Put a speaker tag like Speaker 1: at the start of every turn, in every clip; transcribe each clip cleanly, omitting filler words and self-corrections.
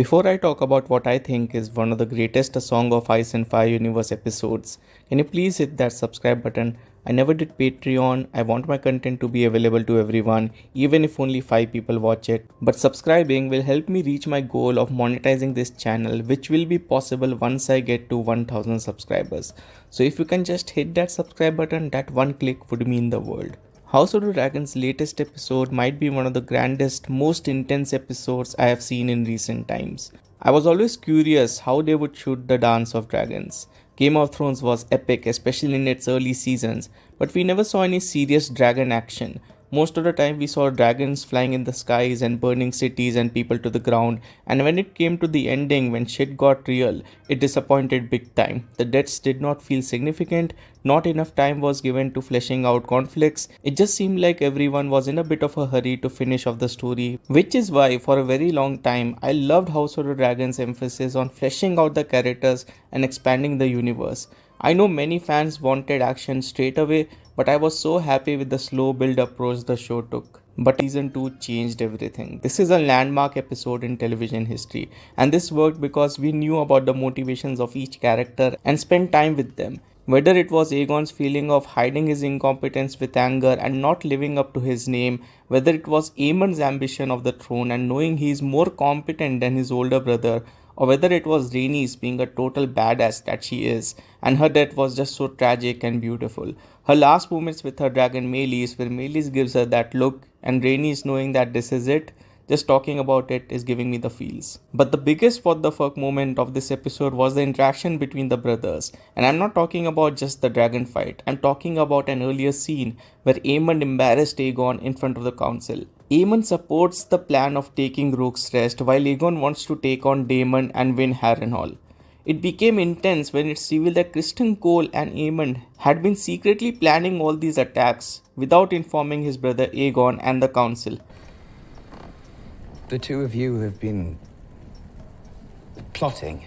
Speaker 1: Before I talk about what I think is one of the greatest A Song of Ice and Fire universe episodes, can you please hit that subscribe button? I never did Patreon. I want my content to be available to everyone, even if only 5 people watch it. But subscribing will help me reach my goal of monetizing this channel, which will be possible once I get to 1000 subscribers. So if you can just hit that subscribe button, that one click would mean the world. House of the Dragon's latest episode might be one of the grandest, most intense episodes I have seen in recent times. I was always curious how they would shoot the Dance of Dragons. Game of Thrones was epic, especially in its early seasons, but we never saw any serious dragon action. Most of the time, we saw dragons flying in the skies and burning cities and people to the ground. And when it came to the ending, when shit got real, it disappointed big time. The deaths did not feel significant, not enough time was given to fleshing out conflicts. It just seemed like everyone was in a bit of a hurry to finish off the story, which is why, for a very long time, I loved House of the Dragon's emphasis on fleshing out the characters and expanding the universe. I know many fans wanted action straight away, but I was so happy with the slow build approach the show took. But season 2 changed everything. This is a landmark episode in television history, and this worked because we knew about the motivations of each character and spent time with them. Whether it was Aegon's feeling of hiding his incompetence with anger and not living up to his name, whether it was Aemon's ambition of the throne and knowing he is more competent than his older brother, or whether it was Rhaenys being a total badass that she is, and her death was just so tragic and beautiful. Her last moments with her dragon Meleys, where Meleys gives her that look, and Rhaenys knowing that this is it, just talking about it is giving me the feels. But the biggest what the fuck moment of this episode was the interaction between the brothers. And I'm not talking about just the dragon fight, I'm talking about an earlier scene where Aemon embarrassed Aegon in front of the council. Aemon supports the plan of taking Rook's Rest while Aegon wants to take on Daemon and win Harrenhal. It became intense when it's revealed that Criston Cole and Aemon had been secretly planning all these attacks without informing his brother Aegon and the council.
Speaker 2: The two of you have been plotting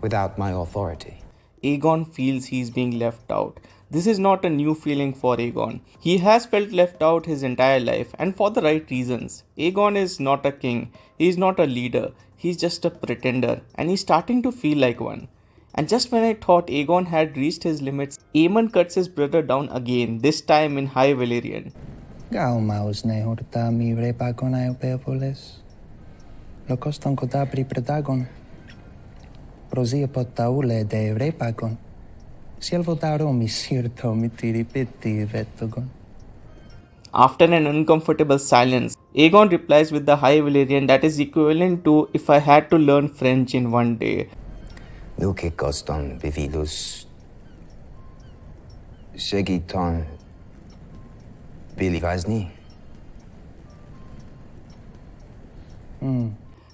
Speaker 2: without my authority.
Speaker 1: Aegon feels he's being left out. This is not a new feeling for Aegon. He has felt left out his entire life, and for the right reasons. Aegon is not a king, he is not a leader, he's just a pretender, and he's starting to feel like one. And just when I thought Aegon had reached his limits, Aemon cuts his brother down again, this time in High Valyrian.
Speaker 3: Gaumaus ne horta mi repagon aeopeopolis. Lokoston kodabri predagon. Prosia potaule de repagon. Sielvotaro mi sirto mi tiripiti vetogon.
Speaker 1: After an uncomfortable silence, Aegon replies with the High Valyrian that is equivalent to if I had to learn French in one day.
Speaker 2: Nuke coston vividus segiton Biligazny.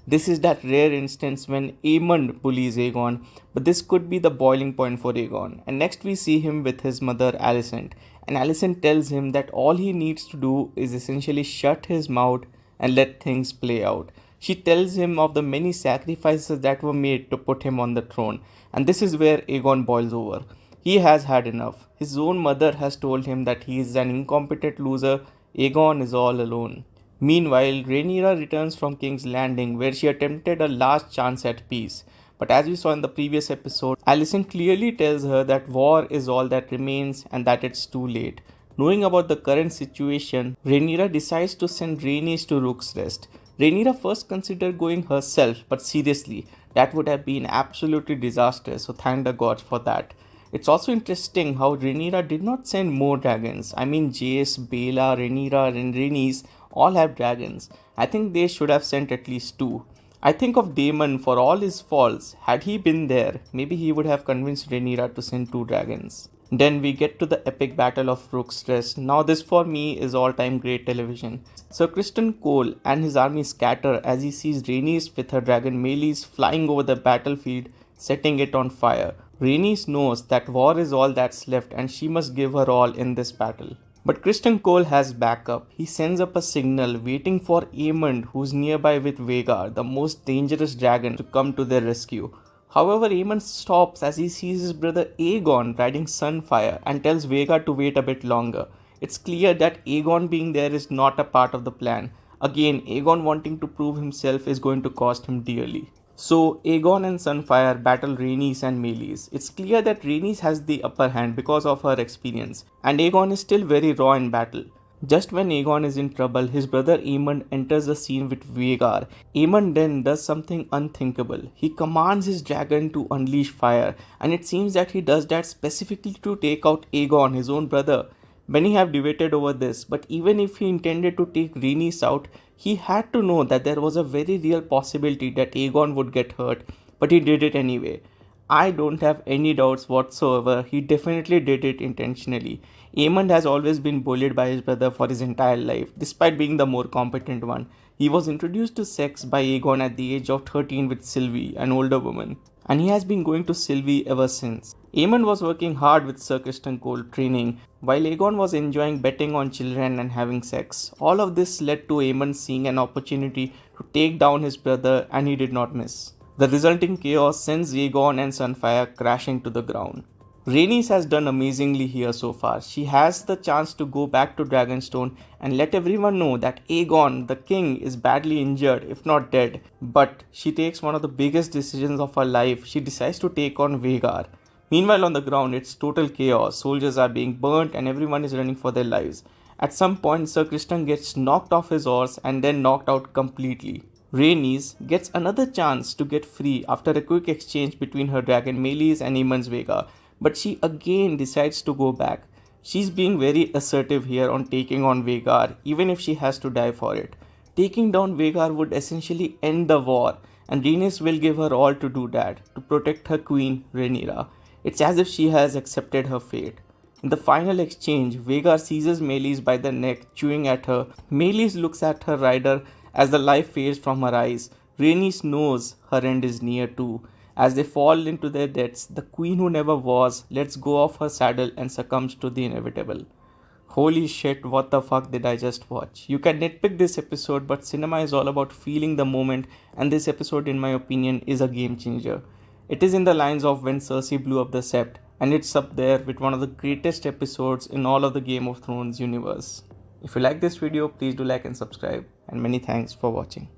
Speaker 1: This is that rare instance when Aemon bullies Aegon, but this could be the boiling point for Aegon. And next we see him with his mother Alicent, and Alicent tells him that all he needs to do is essentially shut his mouth and let things play out. She tells him of the many sacrifices that were made to put him on the throne, and this is where Aegon boils over. He has had enough. His own mother has told him that he is an incompetent loser. Aegon is all alone. Meanwhile, Rhaenyra returns from King's Landing where she attempted a last chance at peace. But as we saw in the previous episode, Alicent clearly tells her that war is all that remains and that it's too late. Knowing about the current situation, Rhaenyra decides to send Rhaenys to Rook's Rest. Rhaenyra first considered going herself, but seriously, that would have been absolutely disastrous, so thank the gods for that. It's also interesting how Rhaenyra did not send more dragons. I mean, Jace, Baela, Rhaenyra and Rhaenys all have dragons. I think they should have sent at least 2. I think of Daemon for all his faults. Had he been there, maybe he would have convinced Rhaenyra to send 2 dragons. Then we get to the epic battle of Rook's Rest. Now this for me is all-time great television. Sir Criston Cole and his army scatter as he sees Rhaenys with her dragon Meleys flying over the battlefield, setting it on fire. Rhaenys knows that war is all that's left and she must give her all in this battle. But Criston Cole has backup. He sends up a signal waiting for Aemond, who's nearby with Vhagar, the most dangerous dragon, to come to their rescue. However, Aemond stops as he sees his brother Aegon riding Sunfire and tells Vhagar to wait a bit longer. It's clear that Aegon being there is not a part of the plan. Again, Aegon wanting to prove himself is going to cost him dearly. So Aegon and Sunfyre battle Rhaenys and Meleys. It's clear that Rhaenys has the upper hand because of her experience, and Aegon is still very raw in battle. Just when Aegon is in trouble, his brother Aemond enters the scene with Vhagar. Aemond then does something unthinkable. He commands his dragon to unleash fire, and it seems that he does that specifically to take out Aegon, his own brother. Many have debated over this, but even if he intended to take Rhaenys out, he had to know that there was a very real possibility that Aegon would get hurt, but he did it anyway. I don't have any doubts whatsoever, he definitely did it intentionally. Aemond has always been bullied by his brother for his entire life, despite being the more competent one. He was introduced to sex by Aegon at the age of 13 with Sylvie, an older woman, and he has been going to Sylvie ever since. Aemond was working hard with Sir Criston Cole training, while Aegon was enjoying betting on children and having sex. All of this led to Aemond seeing an opportunity to take down his brother, and he did not miss. The resulting chaos sends Aegon and Sunfyre crashing to the ground. Rhaenys has done amazingly here so far. She has the chance to go back to Dragonstone and let everyone know that Aegon, the king, is badly injured, if not dead. But she takes one of the biggest decisions of her life. She decides to take on Vhagar. Meanwhile, on the ground, it's total chaos. Soldiers are being burnt and everyone is running for their lives. At some point, Sir Criston gets knocked off his horse and then knocked out completely. Rhaenys gets another chance to get free after a quick exchange between her dragon Meleys and Aemond's Vhagar, but she again decides to go back. She's being very assertive here on taking on Vhagar, even if she has to die for it. Taking down Vhagar would essentially end the war, and Rhaenys will give her all to do that, to protect her queen, Rhaenyra. It's as if she has accepted her fate. In the final exchange, Vhagar seizes Meleys by the neck, chewing at her. Meleys looks at her rider as the life fades from her eyes. Rhaenys knows her end is near too. As they fall into their deaths, the queen who never was lets go of her saddle and succumbs to the inevitable. Holy shit, what the fuck did I just watch? You can nitpick this episode, but cinema is all about feeling the moment, and this episode, in my opinion, is a game changer. It is in the lines of when Cersei blew up the Sept, and it's up there with one of the greatest episodes in all of the Game of Thrones universe. If you like this video, please do like and subscribe, and many thanks for watching.